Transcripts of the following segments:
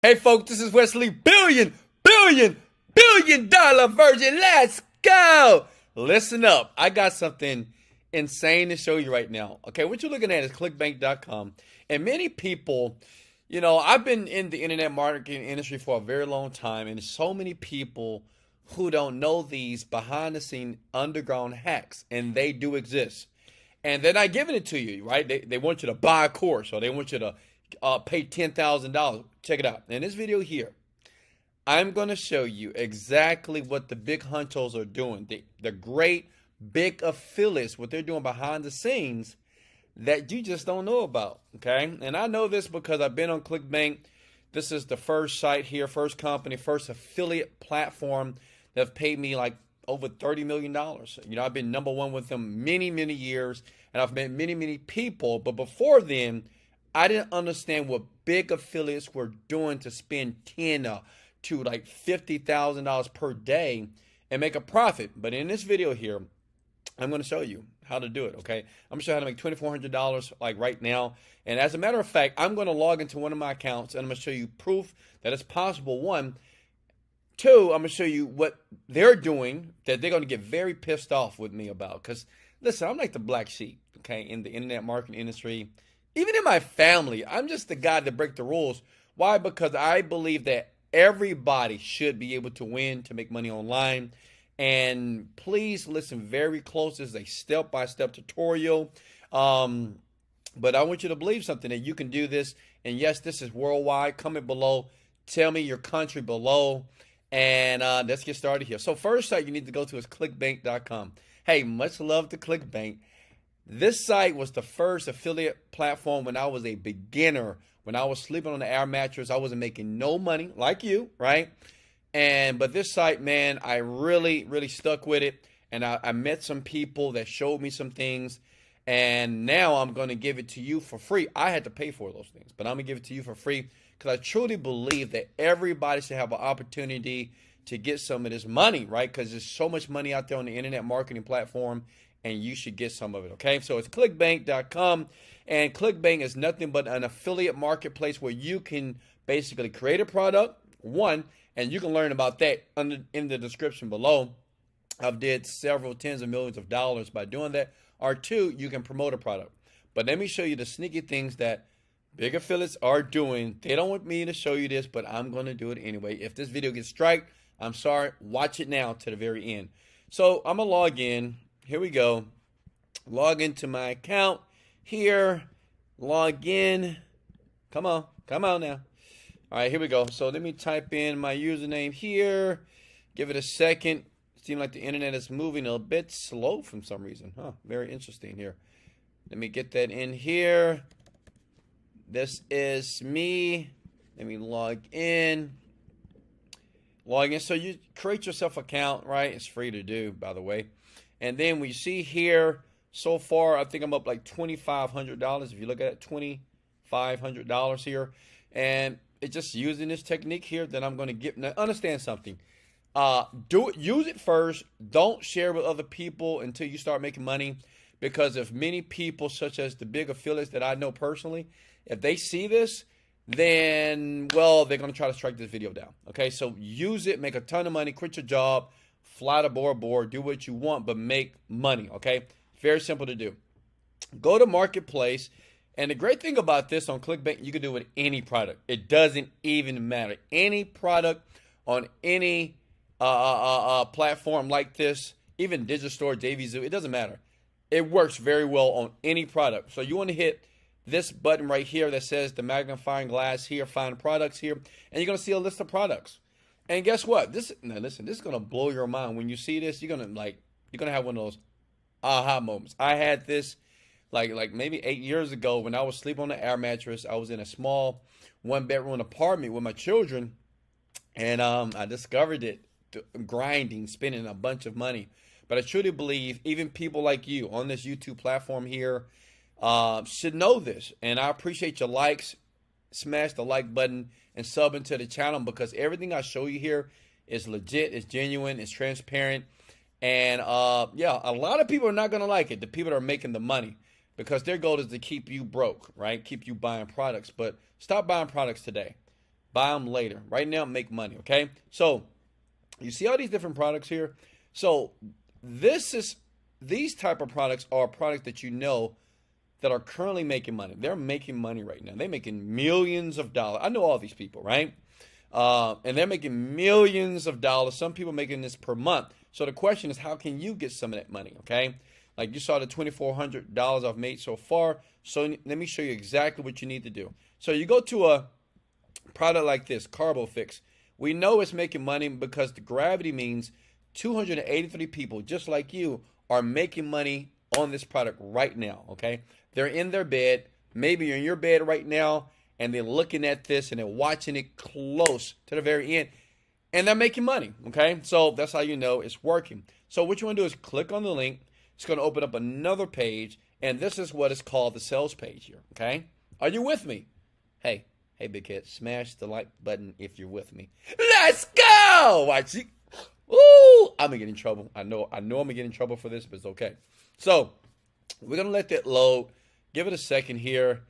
Hey folks, this is Wesley billion dollar virgin. Let's go. Listen up. I got something insane to show you right now. Okay, what you're looking at is clickbank.com. And many people, I've been in the internet marketing industry for a very long time, and so many people who don't know these behind the scene underground hacks, and they do exist. And they're not giving it to you, right? They want you to buy a course, or they want you to pay $10,000. Check it out. In this video here, I'm going to show you exactly what the big honchos are doing. The great big affiliates, what they're doing behind the scenes that you just don't know about, okay? And I know this because I've been on Clickbank. This is the first site here, first company, first affiliate platform that have paid me like over $30 million. I've been number one with them many, many years, and I've met many, many people. But before then, I didn't understand what big affiliates were doing to spend $10,000 to like $50,000 per day and make a profit. But in this video here, I'm going to show you how to do it, okay? I'm going to show you how to make $2,400 like right now. And as a matter of fact, I'm going to log into one of my accounts, and I'm going to show you proof that it's possible. One. Two, I'm going to show you what they're doing that they're going to get very pissed off with me about. Because, listen, I'm like the black sheep, okay, in the internet marketing industry. Even in my family, I'm just the guy that breaks the rules. Why? Because I believe that everybody should be able to win, to make money online. And please listen very close. This is a step-by-step tutorial. But I want you to believe something, that you can do this. And yes, this is worldwide. Comment below. Tell me your country below. And let's get started here. So first site you need to go to is clickbank.com. Hey, much love to Clickbank. This site was the first affiliate platform when I was a beginner. When I was sleeping on the air mattress, I wasn't making no money like you, right? But this site, man, I really, really stuck with it. And I met some people that showed me some things. And now I'm going to give it to you for free. I had to pay for those things, but I'm going to give it to you for free because I truly believe that everybody should have an opportunity to get some of this money, right? Because there's so much money out there on the internet marketing platform, and you should get some of it, okay? So it's clickbank.com, and Clickbank is nothing but an affiliate marketplace where you can basically create a product, one, and you can learn about that in the description below. I've did several tens of millions of dollars by doing that. Or two, you can promote a product. But let me show you the sneaky things that big affiliates are doing. They don't want me to show you this, but I'm going to do it anyway. If this video gets striked, I'm sorry. Watch it now to the very end. So I'm going to log in. Here we go. Log into my account here. Log in. Come on. Come on now. All right, here we go. So let me type in my username here. Give it a second. Seems like the internet is moving a bit slow for some reason. Very interesting here. Let me get that in here. This is me. Let me log in. Log in. So you create yourself an account, right? It's free to do, by the way. And then we see here, so far, I think I'm up like $2,500. If you look at it, $2,500 here. And it's just using this technique here that I'm going to get. Now, understand something. Use it first. Don't share with other people until you start making money, because if many people, such as the big affiliates that I know personally, if they see this, then, well, they're going to try to strike this video down. Okay, so use it, make a ton of money, quit your job, fly to Bora Bora, do what you want, but make money. Okay, very simple to do. Go to Marketplace. And the great thing about this on Clickbank, you can do it with any product. It doesn't even matter. Any product on any platform like this, even Digital Store, JVZoo, it doesn't matter. It works very well on any product. So you want to hit this button right here that says the magnifying glass here, find products here, and you're going to see a list of products. And guess what? Now listen, this is going to blow your mind. When you see this, you're going to have one of those aha moments. I had this like maybe 8 years ago when I was sleeping on the air mattress. I was in a small one-bedroom apartment with my children, and I discovered it. Grinding, spending a bunch of money. But I truly believe even people like you on this YouTube platform here should know this. And I appreciate your likes. Smash the like button and sub into the channel, because everything I show you here is legit, it's genuine, it's transparent. And yeah, a lot of people are not going to like it, the people that are making the money, because their goal is to keep you broke, right? Keep you buying products. But stop buying products today. buy them later. Right now, make money, okay? So you see all these different products here? So these type of products are products that you know that are currently making money. They're making money right now. They're making millions of dollars. I know all these people, right? And they're making millions of dollars. Some people making this per month. So the question is, how can you get some of that money, okay? Like you saw the $2,400 I've made so far. So let me show you exactly what you need to do. So you go to a product like this, CarboFix. We know it's making money because the gravity means 283 people just like you are making money on this product right now, okay? They're in their bed. Maybe you're in your bed right now, and they're looking at this, and they're watching it close to the very end, and they're making money, okay? So that's how you know it's working. So what you want to do is click on the link. It's going to open up another page, and this is what is called the sales page here, okay? Are you with me? Hey, big head, smash the like button if you're with me. Let's go! Watch it. Ooh, I'm going to get in trouble. I know I'm going to get in trouble for this, but it's okay. So we're going to let that load. Give it a second here.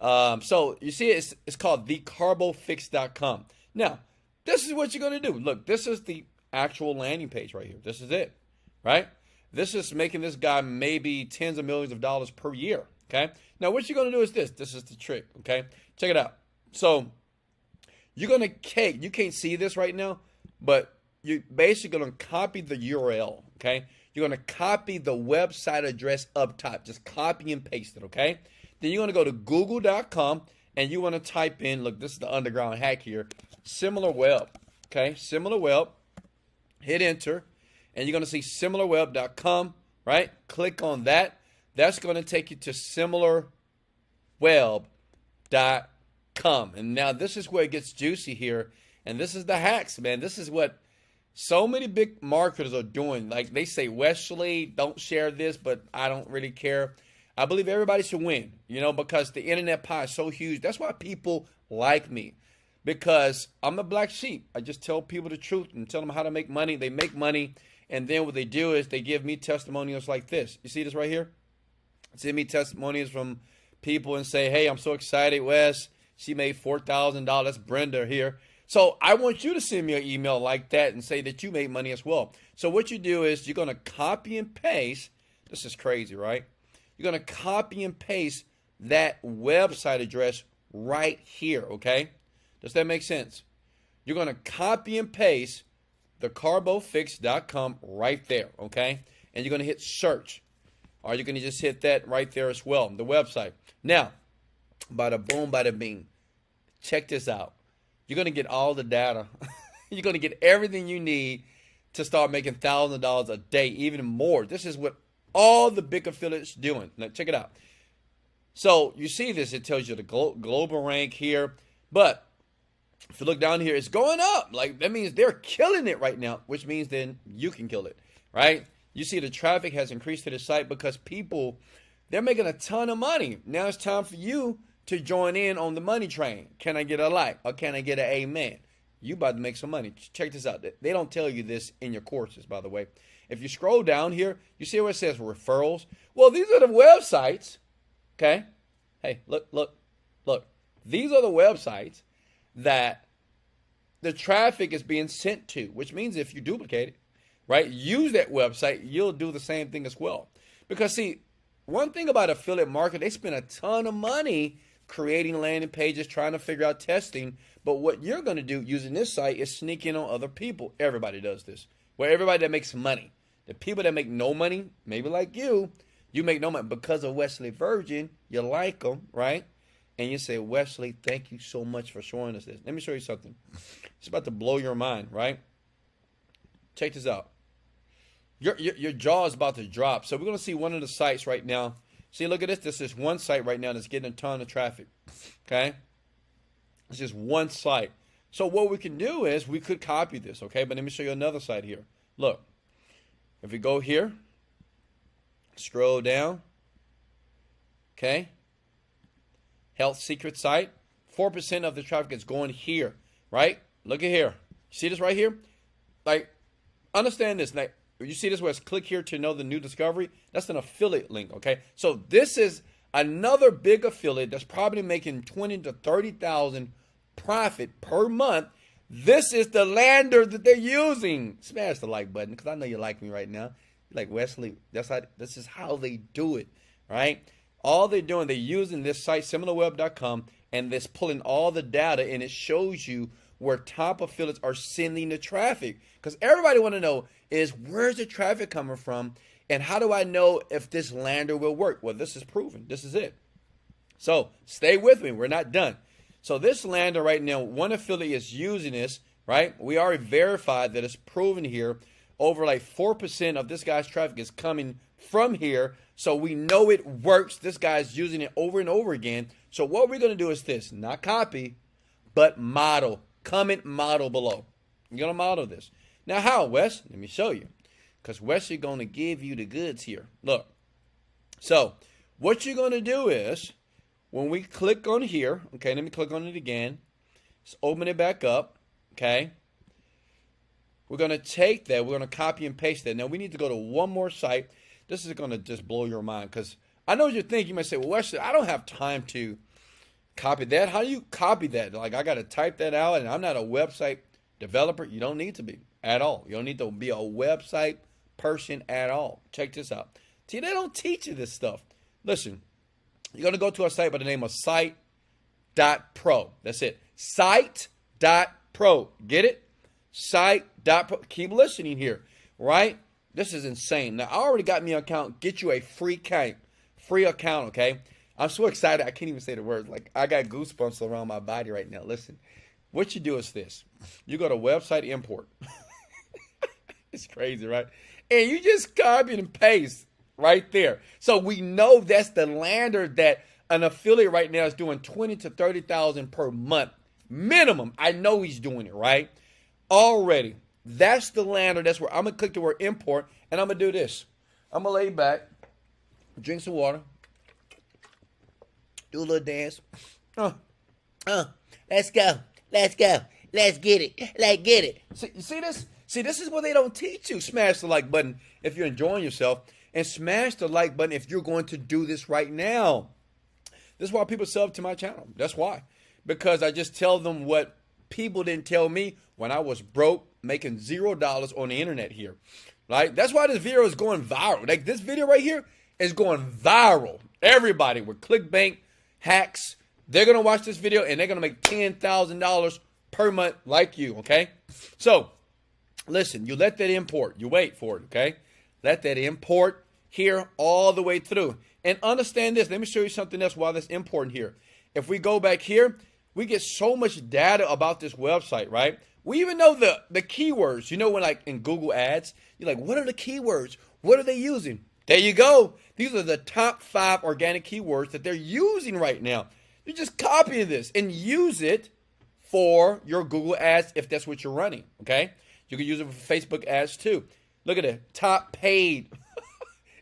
So you see it's called thecarbofix.com. Now, this is what you're going to do. Look, this is the actual landing page right here. This is it, right? This is making this guy maybe tens of millions of dollars per year, okay? Now, what you're going to do is this. This is the trick, okay? Check it out. So you're going to, you can't see this right now, but you're basically going to copy the URL, okay? You're going to copy the website address up top. Just copy and paste it, okay? Then you're going to go to google.com, and you want to type in, look, this is the underground hack here, SimilarWeb, okay? SimilarWeb. Hit enter, and you're going to see similarweb.com, right? Click on that. That's going to take you to similarweb.com. And now this is where it gets juicy here, and this is the hacks, man. This is what so many big marketers are doing. Like they say, Wesley, don't share this, but I don't really care. I believe everybody should win, you know, because the internet pie is so huge. That's why people like me, because I'm the black sheep. I just tell people the truth and tell them how to make money. They make money, and then what they do is they give me testimonials like this. You see this right here? Send me testimonials from people and say, hey, I'm so excited, Wes. She made $4,000. That's Brenda here. So I want you to send me an email like that and say that you made money as well. So what you do is you're going to copy and paste. This is crazy, right? You're going to copy and paste that website address right here, okay? Does that make sense? You're going to copy and paste the carbofix.com right there, okay? And you're going to hit search. Or you're going to just hit that right there as well, the website. Now, bada boom, bada bing. Check this out. You're going to get all the data. You're going to get everything you need to start making $1,000 a day, even more. This is what all the big affiliates doing. Now, check it out. So you see this. It tells you the global rank here. But if you look down here, it's going up. Like that means they're killing it right now, which means then you can kill it, right? You see the traffic has increased to the site because people, they're making a ton of money. Now it's time for you to join in on the money train. Can I get a like or can I get an amen? You about to make some money. Check this out. They don't tell you this in your courses, by the way. If you scroll down here, you see where it says referrals. Well, these are the websites, okay? Hey, look. These are the websites that the traffic is being sent to, which means if you duplicate it, right, use that website, you'll do the same thing as well. Because, see, one thing about affiliate market, they spend a ton of money creating landing pages, trying to figure out testing. But what you're going to do using this site is sneak in on other people. Everybody does this. Well, everybody that makes money. The people that make no money, maybe like you make no money. Because of Wesley Virgin, you like them, right? And you say, Wesley, thank you so much for showing us this. Let me show you something. It's about to blow your mind, right? Check this out. Your jaw is about to drop. So we're going to see one of the sites right now. See, look at this. This is one site right now that's getting a ton of traffic. Okay? It's just one site. So what we can do is we could copy this, okay? But let me show you another site here. Look. If we go here, scroll down, okay? Health secret site. 4% of the traffic is going here, right? Look at here. See this right here? Like, understand this. Like, you see this where it's click here to know the new discovery? That's an affiliate link, okay? So this is another big affiliate that's probably making $20,000 to $30,000 profit per month, this is the lander that they're using. Smash the like button because I know you like me right now. You're like, Wesley, this is how they do it, right? All they're doing, they're using this site, similarweb.com, and it's pulling all the data, and it shows you where top affiliates are sending the traffic. Because everybody want to know is, where's the traffic coming from, and how do I know if this lander will work? Well, this is proven. This is it. So stay with me. We're not done. So this lander right now, one affiliate is using this, right? We already verified that it's proven here. Over like 4% of this guy's traffic is coming from here. So we know it works. This guy's using it over and over again. So what we're going to do is this, not copy, but model. Comment model below. You're going to model this. Now how, Wes? Let me show you. Because Wes is going to give you the goods here. Look. So what you're going to do is, when we click on here, okay, let me click on it again. Let's open it back up, okay. We're going to take that. We're going to copy and paste that. Now, we need to go to one more site. This is going to just blow your mind because I know what you're thinking. You might say, well, Wesley, I don't have time to copy that. How do you copy that? Like, I got to type that out, and I'm not a website developer. You don't need to be at all. You don't need to be a website person at all. Check this out. See, they don't teach you this stuff. Listen, you're going to go to a site by the name of site.pro. That's it. Site.pro. Get it? Site.pro. Keep listening here, right? This is insane. Now, I already got me an account. Get you a free account, okay? I'm so excited. I can't even say the words. Like, I got goosebumps around my body right now. Listen, what you do is this. You go to website import. It's crazy, right? And you just copy and paste right there. So we know that's the lander that an affiliate right now is doing 20 to 30,000 per month minimum. I know he's doing it, right? Already. That's the lander. That's where I'm going to click the word import, and I'm going to do this. I'm going to lay back, drink some water, do a little dance. Let's go. Let's go. Let's get it. Let's get it. See, you see this? See, this is what they don't teach you. Smash the like button if you're enjoying yourself, and smash the like button if you're going to do this right now. This is why people sub to my channel. That's why. Because I just tell them what people didn't tell me when I was broke, making $0 on the internet here. Right? That's why this video is going viral. Like, this video right here is going viral. Everybody with Clickbank hacks, they're going to watch this video and they're going to make $10,000 per month like you, okay? So, listen, you let that import. You wait for it, okay? Let that import here all the way through. And understand this. Let me show you something else while that's important here. If we go back here, we get so much data about this website, right? We even know the keywords. You know, when like in Google Ads, you're like, what are the keywords? What are they using? There you go. These are the top 5 organic keywords that they're using right now. You just copy this and use it for your Google Ads if that's what you're running, okay? You can use it for Facebook ads too. Look at it, top paid.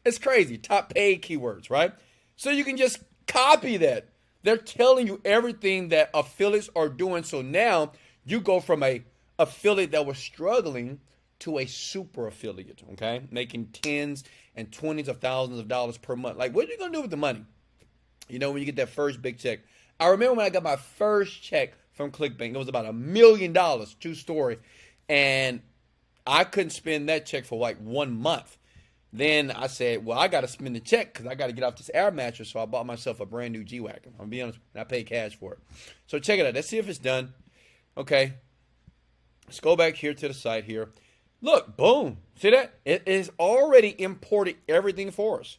It's crazy, top paid keywords, right? So you can just copy that. They're telling you everything that affiliates are doing. So now you go from a affiliate that was struggling to a super affiliate, okay? Making tens and 20s of thousands of dollars per month. Like, what are you going to do with the money? You know, when you get that first big check. I remember when I got my first check from Clickbank, it was about $1 million, true story. And I couldn't spend that check for like 1 month. Then I said, well, I got to spend the check because I got to get off this air mattress. So I bought myself a brand new G-Wagon. I'm going to be honest, and I paid cash for it. So check it out. Let's see if it's done. Okay. Let's go back here to the site here. Look, boom. See that? It is already imported everything for us.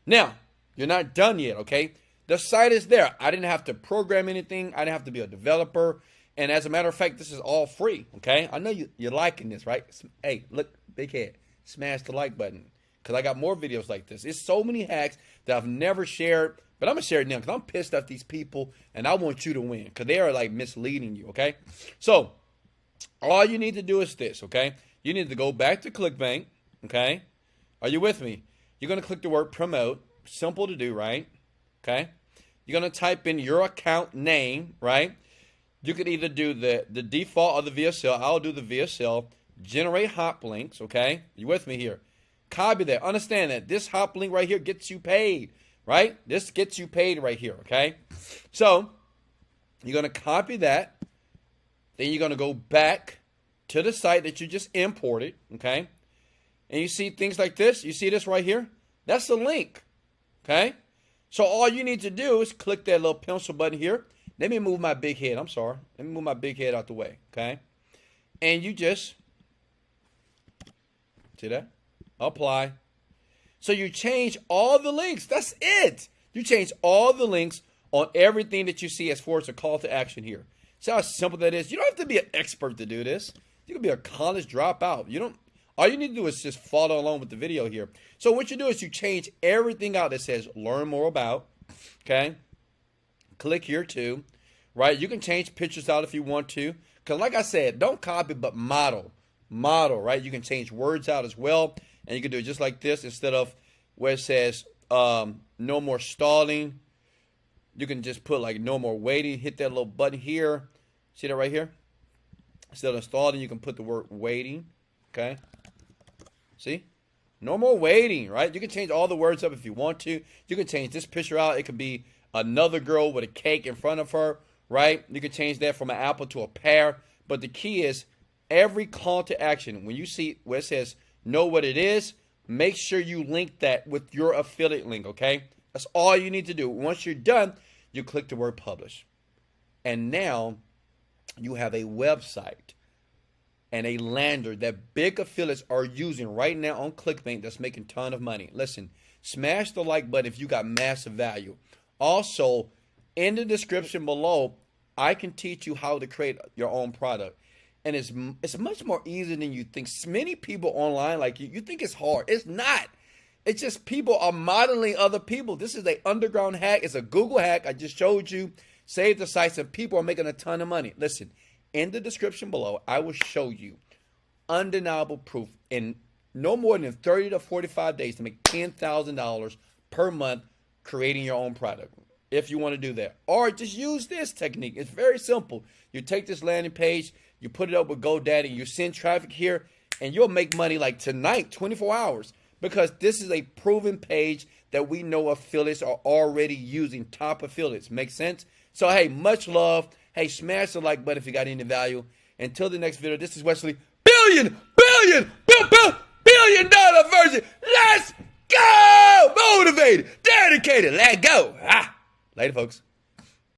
Now, you're not done yet, okay? The site is there. I didn't have to program anything. I didn't have to be a developer. And as a matter of fact, this is all free, okay? I know you're liking this, right? Hey, look, big head. Smash the like button because I got more videos like this. It's so many hacks that I've never shared, but I'm going to share it now because I'm pissed at these people, and I want you to win because they are, like, misleading you, okay? So all you need to do is this, okay? You need to go back to Clickbank, okay? Are you with me? You're going to click the word promote. Simple to do, right? Okay? You're going to type in your account name, right? You could either do the default or the VSL. I'll do the VSL. Generate hop links, okay? You with me here? Copy that. Understand that this hop link right here gets you paid, right? This gets you paid right here, okay? So You're going to copy that. Then you're going to go back to the site that you just imported, okay? And you see things like this. You see this right here? That's the link, okay? So all you need to do is click that little pencil button here. Let me move my big head. I'm sorry. Let me move my big head out the way, okay? And you just, see that? Apply. So you change all the links. That's it. You change all the links on everything that you see as far as a call to action here. See how simple that is? You don't have to be an expert to do this. You can be a college dropout. All you need to do is just follow along with the video here. So what you do is you change everything out that says learn more about, okay? Click here too, right? You can change pictures out if you want to. Because like I said, don't copy, but model, right? You can change words out as well. And you can do it just like this instead of where it says no more stalling. You can just put like no more waiting. Hit that little button here. See that right here? Instead of stalling, you can put the word waiting, okay? See? No more waiting, right? You can change all the words up if you want to. You can change this picture out. It could be another girl with a cake in front of her, right? You can change that from an apple to a pear. But the key is every call to action, when you see where it says know what it is, make sure you link that with your affiliate link, okay? That's all you need to do. Once you're done, you click the word publish. And now you have a website and a lander that big affiliates are using right now on Clickbank that's making a ton of money. Listen, smash the like button if you got massive value. Also, in the description below, I can teach you how to create your own product. And it's much more easy than you think. Many people online, like you think it's hard. It's not. It's just people are modeling other people. This is an underground hack. It's a Google hack. I just showed you. Save the sites and people are making a ton of money. Listen, in the description below, I will show you undeniable proof in no more than 30 to 45 days to make $10,000 per month creating your own product. If you want to do that. Or just use this technique. It's very simple. You take this landing page, you put it up with GoDaddy, you send traffic here, and you'll make money like tonight, 24 hours. Because this is a proven page that we know affiliates are already using, top affiliates. Make sense? So, hey, much love. Hey, smash the like button if you got any value. Until the next video, this is Wesley, billion dollar Virgin. Let's go! Motivated, dedicated, let go. Later, folks.